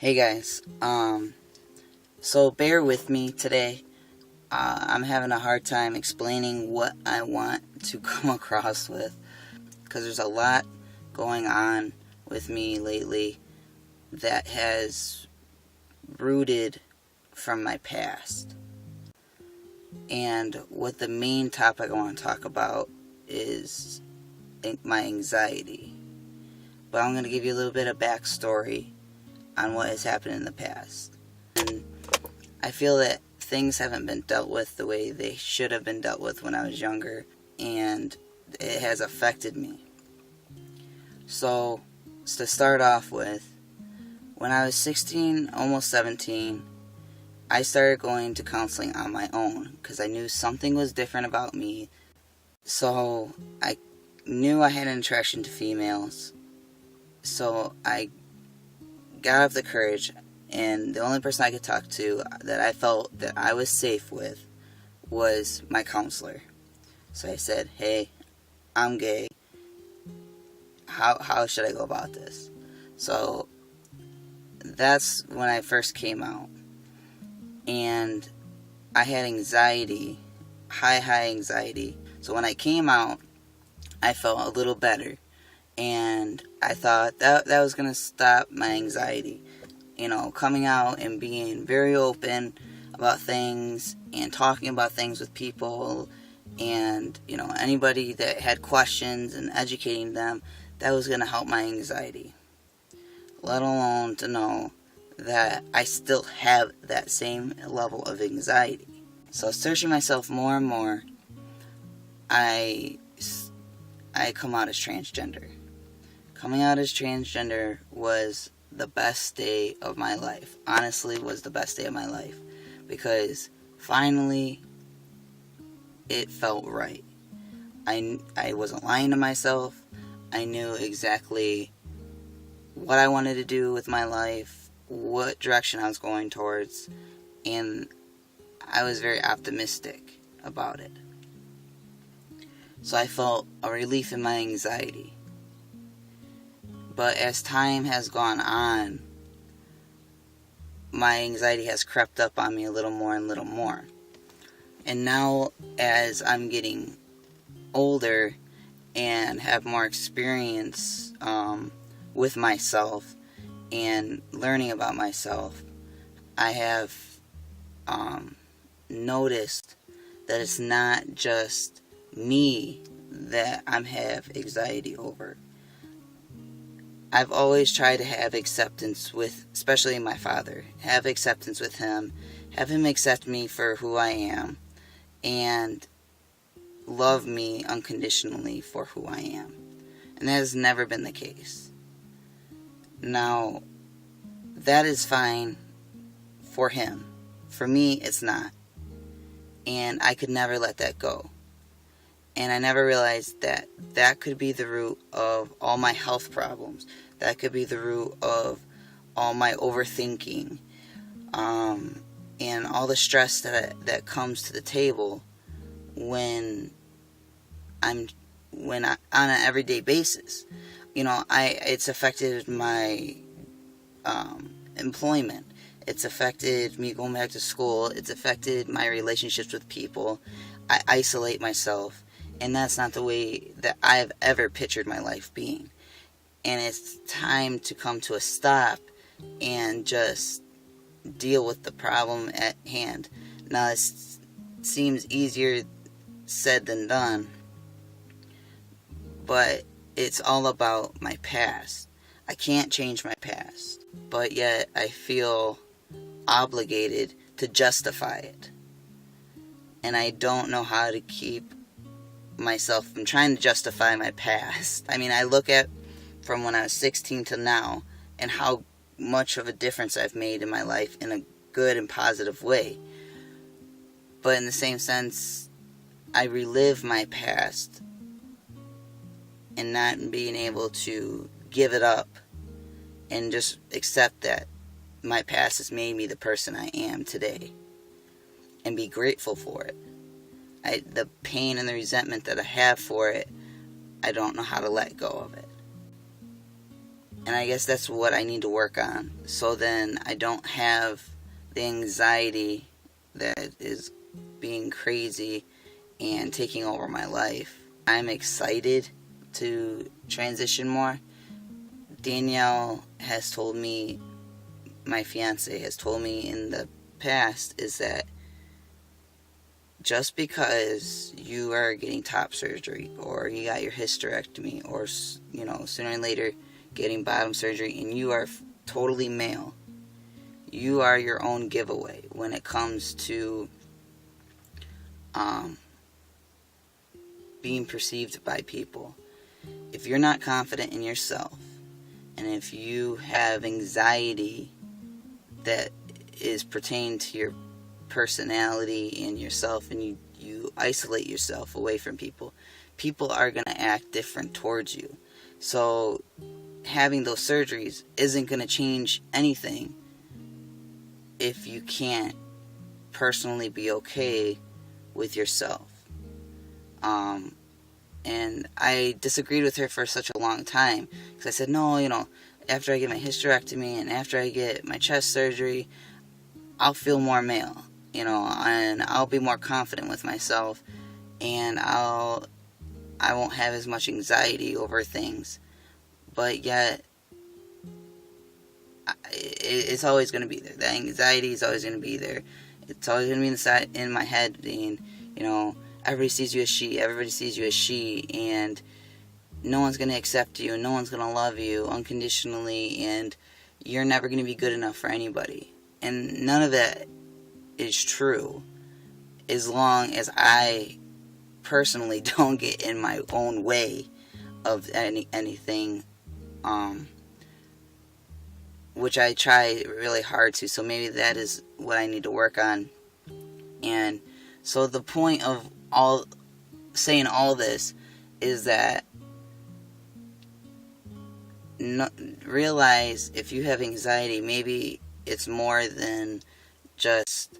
Hey guys, so bear with me today. I'm having a hard time explaining what I want to come across with, because there's a lot going on with me lately that has rooted from my past. And what the main topic I want to talk about is my anxiety. But I'm going to give you a little bit of backstory on what has happened in the past. And I feel that things haven't been dealt with the way they should have been dealt with when I was younger, and it has affected me. So, to start off with, when I was 16, almost 17, I started going to counseling on my own because I knew something was different about me. So, I knew I had an attraction to females. So, I got up the courage, and the only person I could talk to that I felt that I was safe with was my counselor. So I said, hey, I'm gay. How should I go about this? So that's when I first came out. And I had anxiety, high anxiety. So when I came out, I felt a little better. And I thought that was going to stop my anxiety. You know, coming out and being very open about things and talking about things with people and, you know, anybody that had questions and educating them, that was going to help my anxiety. Let alone to know that I still have that same level of anxiety. So searching myself more and more, I come out as transgender. Coming out as transgender was the best day of my life. Honestly, was the best day of my life. Because finally, it felt right. I wasn't lying to myself. I knew exactly what I wanted to do with my life, what direction I was going towards, and I was very optimistic about it. So I felt a relief in my anxiety. But as time has gone on, my anxiety has crept up on me a little more and little more. And now, as I'm getting older and have more experience with myself and learning about myself, I have noticed that it's not just me that I have anxiety over. I've always tried to have acceptance with, especially my father, have acceptance with him, have him accept me for who I am, and love me unconditionally for who I am. And that has never been the case. Now, that is fine for him. For me, it's not. And I could never let that go. And I never realized that that could be the root of all my health problems. That could be the root of all my overthinking. And all the stress that comes to the table when on an everyday basis. You know, it's affected my employment. It's affected me going back to school. It's affected my relationships with people. I isolate myself. And that's not the way that I've ever pictured my life being. And it's time to come to a stop and just deal with the problem at hand. Now, it seems easier said than done, but it's all about my past. I can't change my past, but yet I feel obligated to justify it. And I don't know how to keep myself from trying to justify my past. I mean, I look at from when I was 16 to now and how much of a difference I've made in my life in a good and positive way. But in the same sense, I relive my past and not being able to give it up and just accept that my past has made me the person I am today and be grateful for it. The pain and the resentment that I have for it, I don't know how to let go of it. And I guess that's what I need to work on. So then I don't have the anxiety that is being crazy and taking over my life. I'm excited to transition more. Danielle has told me, my fiance has told me in the past, is that just because you are getting top surgery or you got your hysterectomy or, sooner or later getting bottom surgery and you are totally male, you are your own giveaway when it comes to being perceived by people. If you're not confident in yourself, and if you have anxiety that is pertained to your personality and yourself, and you isolate yourself away from people, people are going to act different towards you. So having those surgeries isn't going to change anything if you can't personally be okay with yourself. And I disagreed with her for such a long time, because I said, no, after I get my hysterectomy and after I get my chest surgery, I'll feel more male, and I'll be more confident with myself, and I won't have as much anxiety over things. But yet, it's always going to be there. The anxiety is always going to be there. It's always going to be inside in my head, being, everybody sees you as she, and no one's going to accept you, and no one's going to love you unconditionally, and you're never going to be good enough for anybody. And none of that is true, as long as I personally don't get in my own way of anything, which I try really hard to. So maybe that is what I need to work on. And so the point of saying all this is that realize if you have anxiety, maybe it's more than just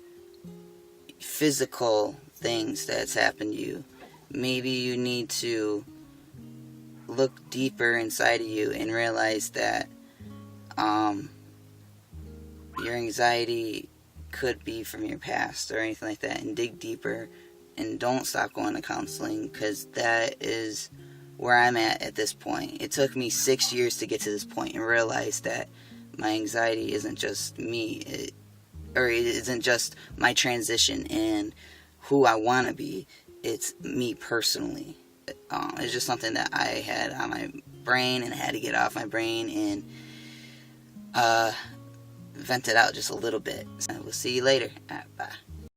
physical things that's happened to you. Maybe you need to look deeper inside of you and realize that your anxiety could be from your past or anything like that, and dig deeper, and don't stop going to counseling, because that is where I'm at this point. It took me 6 years to get to this point and realize that my anxiety isn't just me, it isn't just my transition and who I want to be. It's me personally. It's just something that I had on my brain and I had to get off my brain and vent it out just a little bit. So we'll see you later. All right, bye.